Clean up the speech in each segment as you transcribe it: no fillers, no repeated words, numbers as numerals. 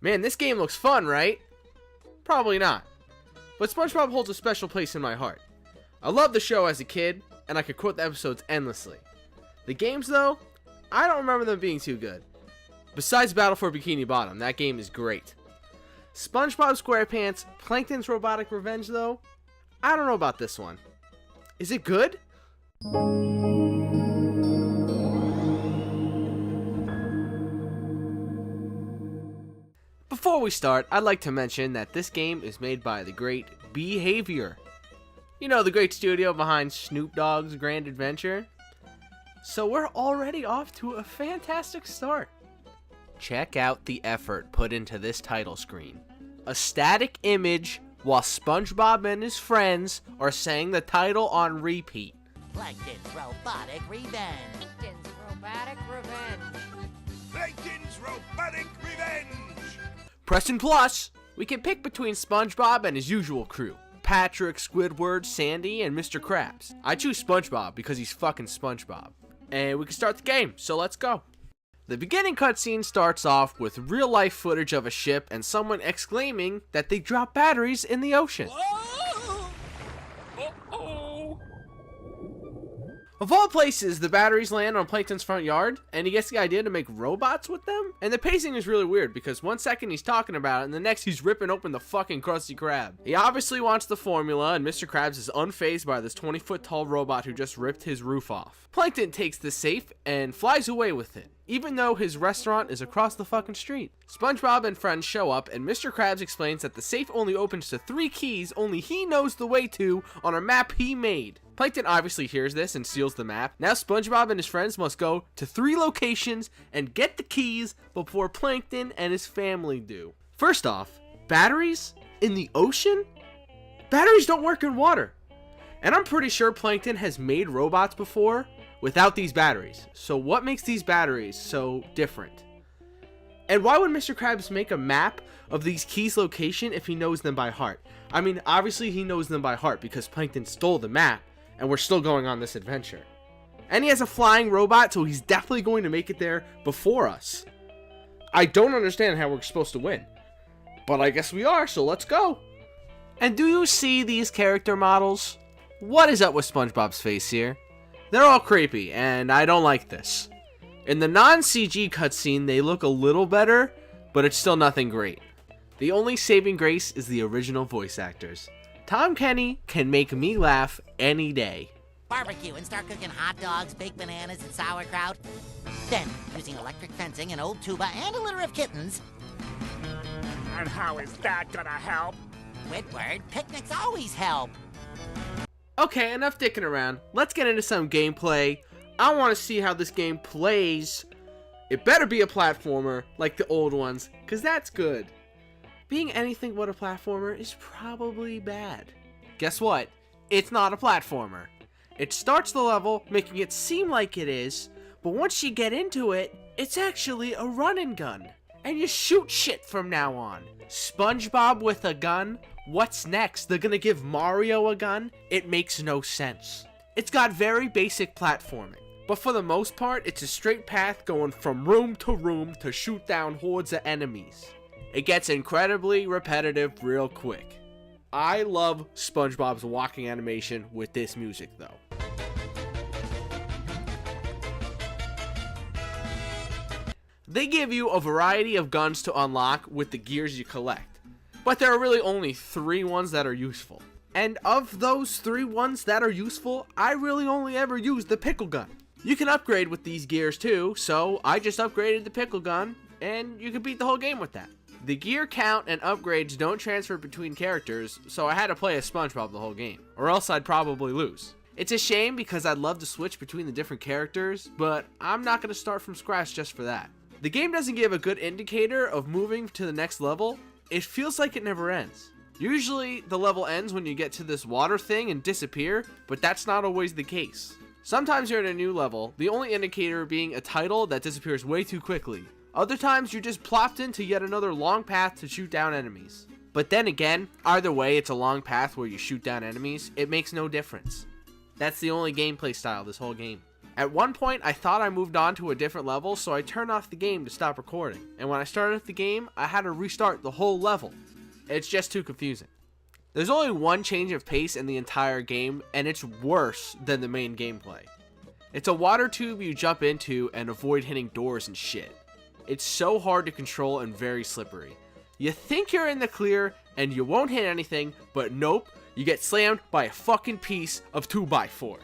Man, this game looks fun, right? Probably not. But SpongeBob holds a special place in my heart. I loved the show as a kid, and I could quote the episodes endlessly. The games, though, I don't remember them being too good. Besides Battle for Bikini Bottom, that game is great. SpongeBob SquarePants, Plankton's Robotic Revenge, though, I don't know about this one. Is it good? Before we start, I'd like to mention that this game is made by the great WiivieU. You know, the great studio behind Snoop Dogg's Grand Adventure. So we're already off to a fantastic start. Check out the effort put into this title screen. A static image while SpongeBob and his friends are saying the title on repeat. Plankton's Robotic Revenge. Plankton's Robotic Revenge. Plankton's Robotic Revenge! Pressing plus, we can pick between SpongeBob and his usual crew. Patrick, Squidward, Sandy, and Mr. Krabs. I choose SpongeBob because he's fucking SpongeBob. And we can start the game, so let's go. The beginning cutscene starts off with real life footage of a ship and someone exclaiming that they dropped batteries in the ocean. Of all places, the batteries land on Plankton's front yard, and he gets the idea to make robots with them? And the pacing is really weird, because one second he's talking about it, and the next he's ripping open the fucking Krusty Krab. He obviously wants the formula, and Mr. Krabs is unfazed by this 20-foot tall robot who just ripped his roof off. Plankton takes the safe and flies away with it, even though his restaurant is across the fucking street. SpongeBob and friends show up, and Mr. Krabs explains that the safe only opens to 3 keys only he knows the way to on a map he made. Plankton obviously hears this and steals the map. Now SpongeBob and his friends must go to 3 locations and get the keys before Plankton and his family do. First off, batteries in the ocean? Batteries don't work in water. And I'm pretty sure Plankton has made robots before without these batteries. So what makes these batteries so different? And why would Mr. Krabs make a map of these keys' location if he knows them by heart? I mean, obviously he knows them by heart because Plankton stole the map and we're still going on this adventure. And he has a flying robot, so he's definitely going to make it there before us. I don't understand how we're supposed to win, but I guess we are, so let's go. And do you see these character models? What is up with SpongeBob's face here? They're all creepy, and I don't like this. In the non-CG cutscene, they look a little better, but it's still nothing great. The only saving grace is the original voice actors. Tom Kenny can make me laugh any day. Barbecue and start cooking hot dogs, baked bananas, and sauerkraut. Then, using electric fencing, an old tuba, and a litter of kittens. And how is that gonna help? Squidward, picnics always help. Okay, enough dicking around. Let's get into some gameplay. I want to see how this game plays. It better be a platformer like the old ones, because that's good. Being anything but a platformer is probably bad. Guess what? It's not a platformer. It starts the level making it seem like it is, but once you get into it, it's actually a run and gun. And you shoot shit from now on. SpongeBob with a gun? What's next? They're gonna give Mario a gun? It makes no sense. It's got very basic platforming, but for the most part, it's a straight path going from room to shoot down hordes of enemies. It gets incredibly repetitive real quick. I love SpongeBob's walking animation with this music though. They give you a variety of guns to unlock with the gears you collect, but there are really only 3 ones that are useful. And of those 3 ones that are useful, I really only ever use the pickle gun. You can upgrade with these gears too, so I just upgraded the pickle gun, and you can beat the whole game with that. The gear count and upgrades don't transfer between characters, so I had to play as SpongeBob the whole game, or else I'd probably lose. It's a shame because I'd love to switch between the different characters, but I'm not going to start from scratch just for that. The game doesn't give a good indicator of moving to the next level. It feels like it never ends. Usually the level ends when you get to this water thing and disappear, but that's not always the case. Sometimes you're in a new level, the only indicator being a title that disappears way too quickly. Other times you're just plopped into yet another long path to shoot down enemies. But then again, either way it's a long path where you shoot down enemies, it makes no difference. That's the only gameplay style this whole game. At one point, I thought I moved on to a different level, so I turned off the game to stop recording. And when I started up the game, I had to restart the whole level. It's just too confusing. There's only one change of pace in the entire game, and it's worse than the main gameplay. It's a water tube you jump into and avoid hitting doors and shit. It's so hard to control and very slippery. You think you're in the clear and you won't hit anything, but nope, you get slammed by a fucking piece of 2x4.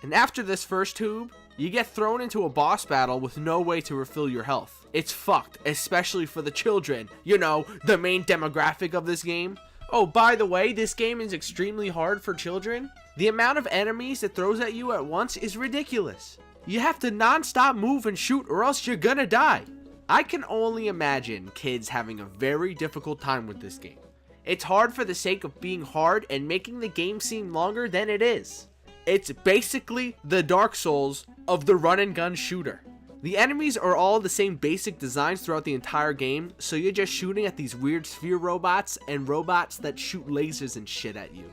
And after this first tube, you get thrown into a boss battle with no way to refill your health. It's fucked, especially for the children, you know, the main demographic of this game. Oh, by the way, this game is extremely hard for children. The amount of enemies it throws at you at once is ridiculous. You have to non-stop move and shoot or else you're gonna die. I can only imagine kids having a very difficult time with this game. It's hard for the sake of being hard and making the game seem longer than it is. It's basically the Dark Souls of the run and gun shooter. The enemies are all the same basic designs throughout the entire game, so you're just shooting at these weird sphere robots and robots that shoot lasers and shit at you.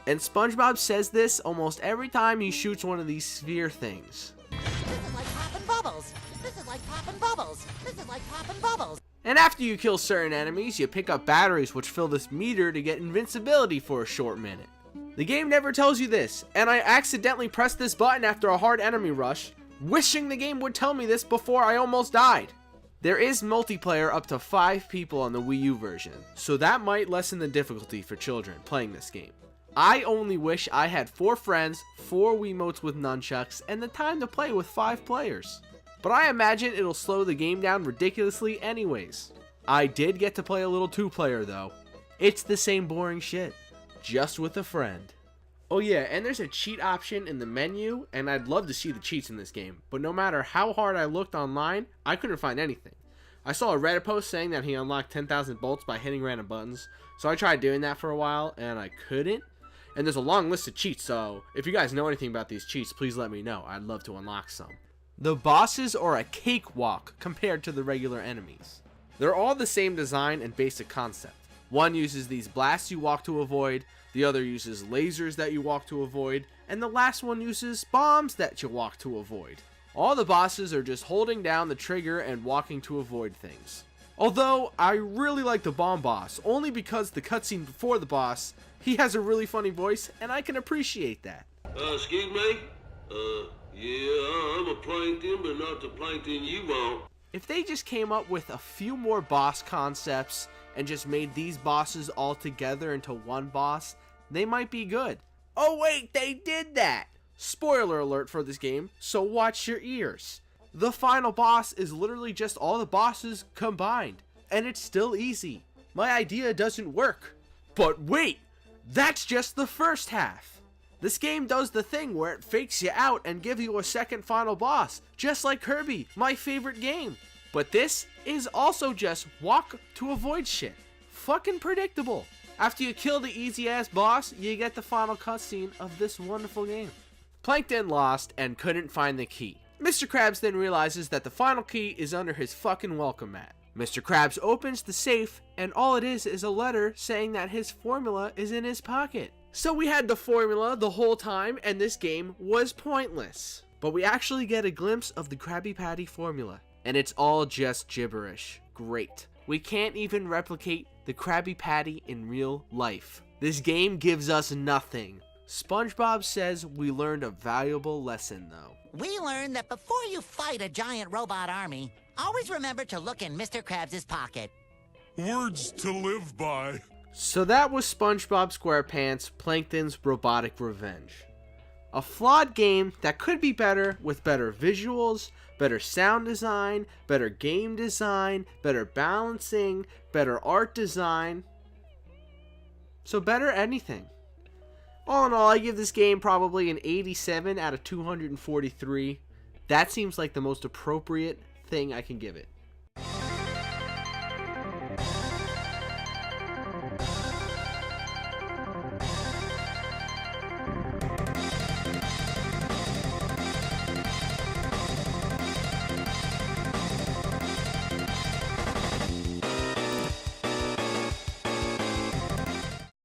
And SpongeBob says this almost every time he shoots one of these sphere things. This is like popping bubbles. This is like popping bubbles. This is like popping bubbles. And after you kill certain enemies, you pick up batteries which fill this meter to get invincibility for a short minute. The game never tells you this, and I accidentally pressed this button after a hard enemy rush, wishing the game would tell me this before I almost died. There is multiplayer up to 5 people on the Wii U version, so that might lessen the difficulty for children playing this game. I only wish I had 4 friends, 4 Wiimotes with nunchucks, and the time to play with 5 players. But I imagine it'll slow the game down ridiculously anyways. I did get to play a little 2-player though. It's the same boring shit, just with a friend. Oh yeah, and there's a cheat option in the menu, and I'd love to see the cheats in this game, but no matter how hard I looked online, I couldn't find anything. I saw a Reddit post saying that he unlocked 10,000 bolts by hitting random buttons, so I tried doing that for a while, and I couldn't. And there's a long list of cheats, so if you guys know anything about these cheats, please let me know. I'd love to unlock some. The bosses are a cakewalk compared to the regular enemies. They're all the same design and basic concept. One uses these blasts you walk to avoid, the other uses lasers that you walk to avoid, and the last one uses bombs that you walk to avoid. All the bosses are just holding down the trigger and walking to avoid things. Although, I really like the bomb boss, only because the cutscene before the boss, he has a really funny voice, and I can appreciate that. Excuse me? Yeah, I'm a plankton, but not the plankton you want. If they just came up with a few more boss concepts and just made these bosses all together into one boss, they might be good. Oh wait, they did that! Spoiler alert for this game, so watch your ears. The final boss is literally just all the bosses combined, and it's still easy. My idea doesn't work. But wait, that's just the first half. This game does the thing where it fakes you out and gives you a second final boss, just like Kirby, my favorite game. But this is also just walk to avoid shit. Fucking predictable. After you kill the easy ass boss, you get the final cutscene of this wonderful game. Plankton lost and couldn't find the key. Mr. Krabs then realizes that the final key is under his fucking welcome mat. Mr. Krabs opens the safe, and all it is a letter saying that his formula is in his pocket. So we had the formula the whole time, and this game was pointless. But we actually get a glimpse of the Krabby Patty formula, and it's all just gibberish. Great. We can't even replicate the Krabby Patty in real life. This game gives us nothing. SpongeBob says we learned a valuable lesson though. We learned that before you fight a giant robot army, always remember to look in Mr. Krabs' pocket. Words to live by. So that was SpongeBob SquarePants Plankton's Robotic Revenge. A flawed game that could be better with better visuals, better sound design, better game design, better balancing, better art design. So better anything. All in all, I give this game probably an 87 out of 243. That seems like the most appropriate thing I can give it.